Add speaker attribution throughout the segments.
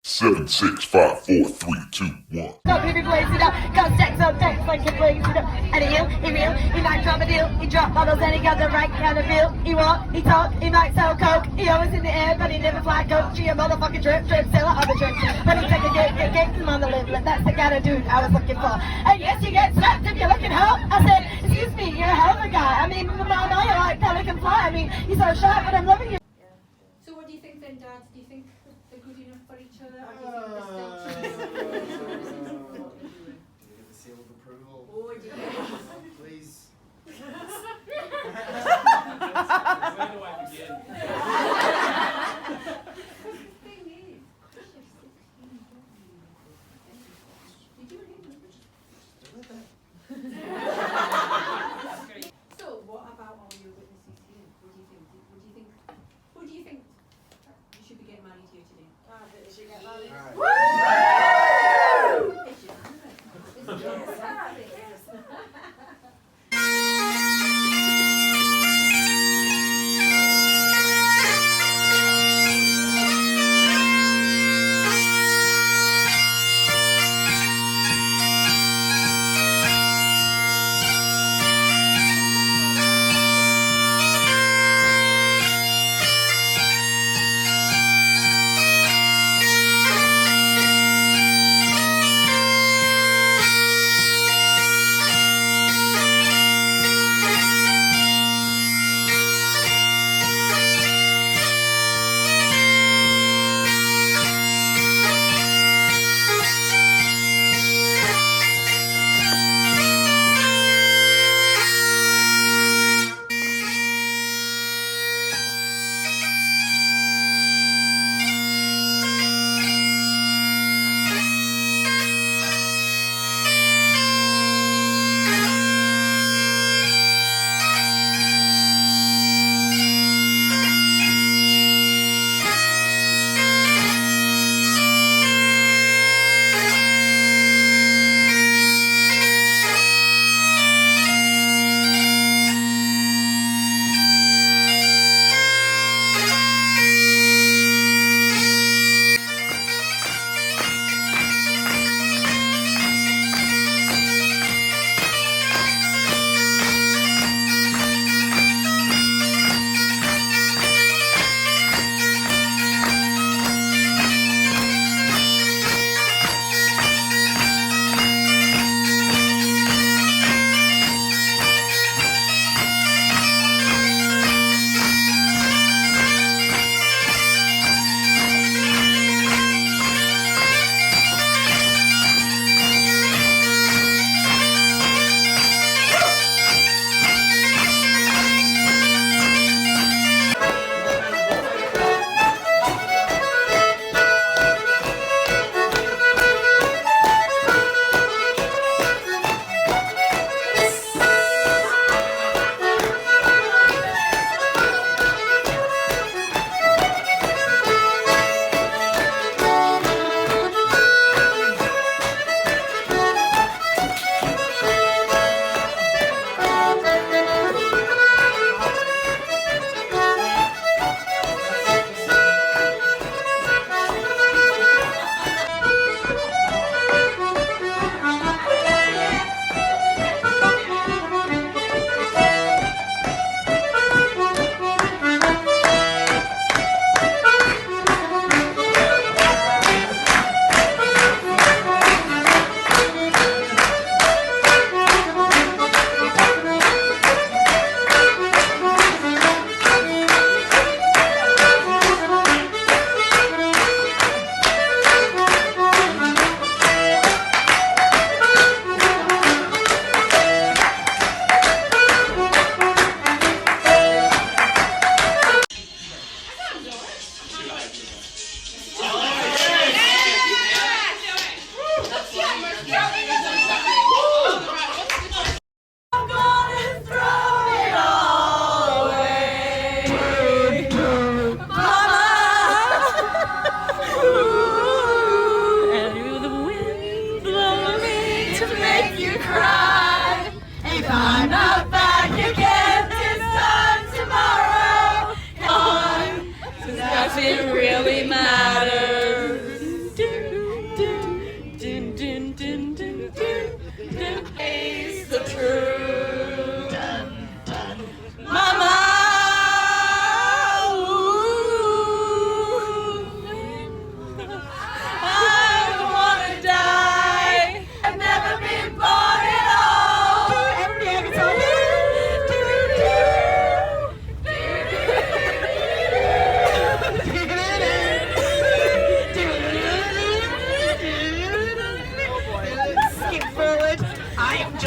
Speaker 1: 7, 6, 5, 4, 3, 2, 1.
Speaker 2: Go baby blaze it up, go stacks up decks like you blaze it up. And he real, he might drop a deal, he drop bottles and he got the right kind of bill. He walk, he talk, he might sell coke. He always in the air, but he never fly coach. He a motherfucking drip, seller of the tricks. But he take a get him on the lip. That's the kind of dude I was looking for. And yes, you get slapped if you're looking hoe. I said, excuse me, you're a hell of a guy. I mean, I know you're like pelican fly. I mean, you're so sharp, but I'm loving you.
Speaker 3: So what do you think then, Dad? Do you think they're good enough for each other, or do you think they're still
Speaker 4: Do you get the seal of approval?
Speaker 3: Oh, do you?
Speaker 4: Please.
Speaker 5: Where do I begin?
Speaker 3: The thing is, you're 16, don't you? You do it. So what about all your witnesses here? What do you think? Who do you think you should be getting married here today?
Speaker 2: I think you should get married.
Speaker 4: Alright.
Speaker 3: Woo! It's your anniversary. Yes.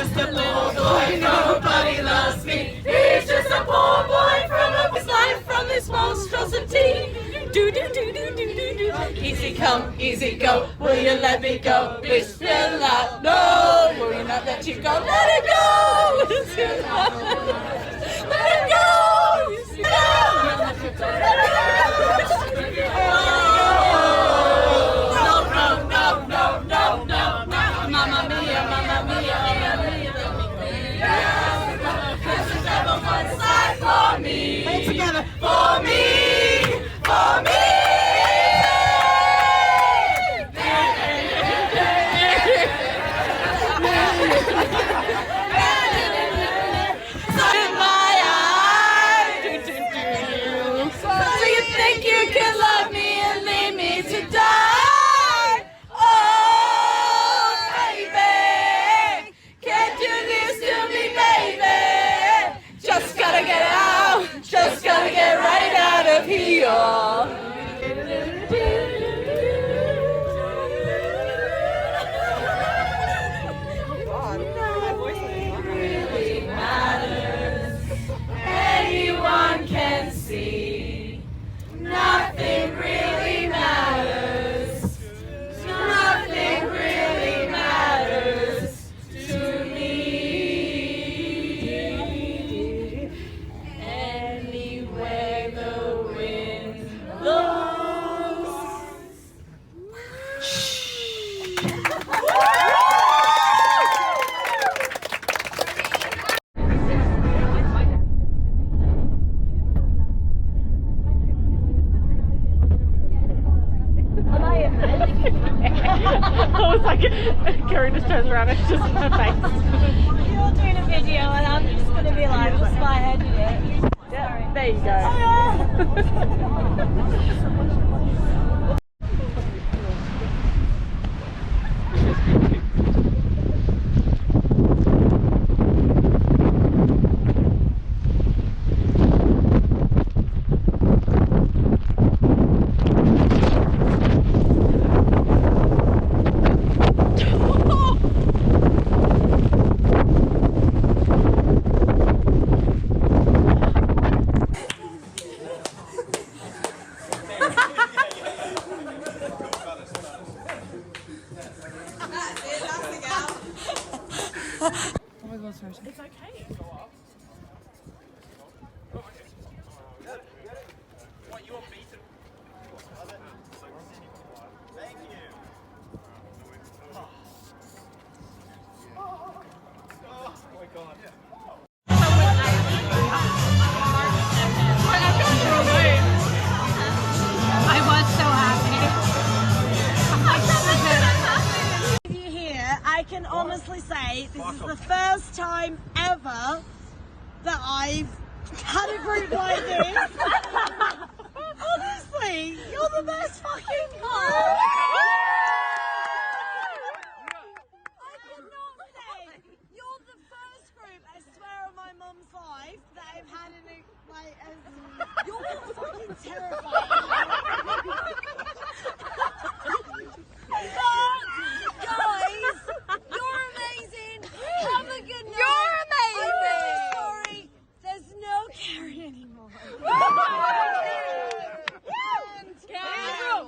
Speaker 2: just a little boy, nobody loves me. He's just a poor boy from a life from this monstrosity. Do do do do do do do. Easy come, easy go. Will you let me go? Bismillah, no. Will you not let you go? Let it go. Bismillah. Let it go. Bismillah. Mamma mia, mamma mia, mamma mia, let me go. There's a devil one side for me. Play together. For me, for me. So in my eyes. So you think you can love me and leave me to die? Oh, baby, can't do this to me, baby. Just gotta get out, just gotta get right out of here. Nothing really matters. Anyone can see. Nothing really matters. Nothing really matters to me. Anywhere the wind blows.
Speaker 6: I was like, Karen just turns around and it's just her face.
Speaker 2: You're doing a video and I'm just going to be like, what's my head in it?
Speaker 6: Yeah, there you go. It's okay.
Speaker 5: What, you want me to? Thank you. Oh my god.
Speaker 2: I was so happy. You here, I can honestly say this is the first time ever that I've had a group like this. Honestly, you're the best fucking group. I cannot say you're the first group, I swear on my mum's life, that I've had in a like you're fucking terrifying. Guys, you're amazing. Have a good night. You're amazing. I'm really sorry. There's no Karen anymore. Carol.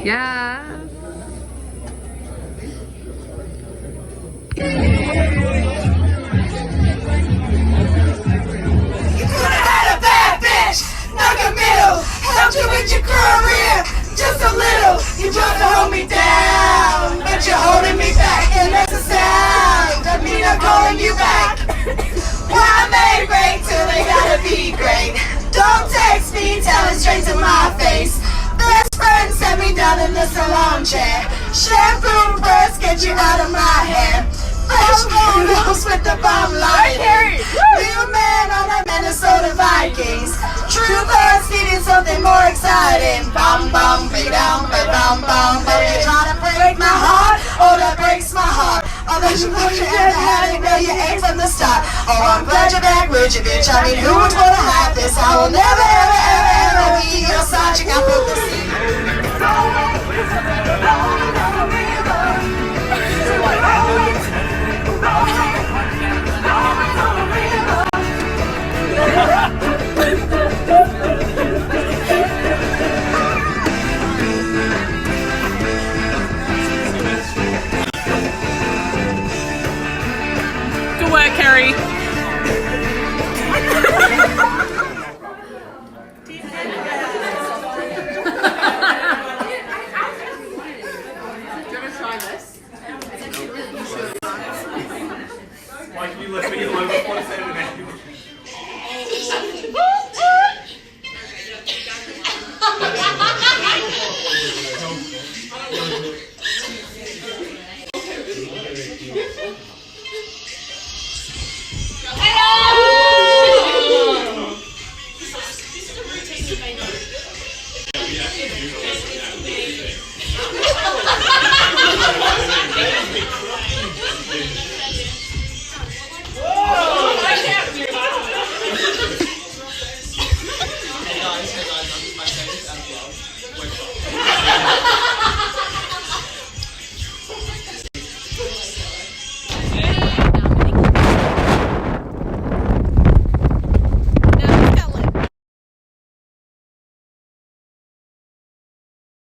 Speaker 7: Yeah.
Speaker 2: Had a bad bitch, knock a middle, helped you with your career, just a little. You tried to hold me down, but you're holding me back, and that's a sound. Doesn't mean I'm calling you back. Why made great till they gotta be great? Don't text me, tell it straight to my face. Best friend set me down in the salon chair. Shampoo first, get you out of my hair. Fresh photos with the bomb light. Real man on the Minnesota Vikings. True birds needed something more exciting. Bum bum, be down, be bum bum. But you try to break my heart, oh that breaks my heart. I'll let you put your head ahead and know you ain't from the start. Oh, I'm glad you're back with you, bitch. I mean, who would wanna have this? I will never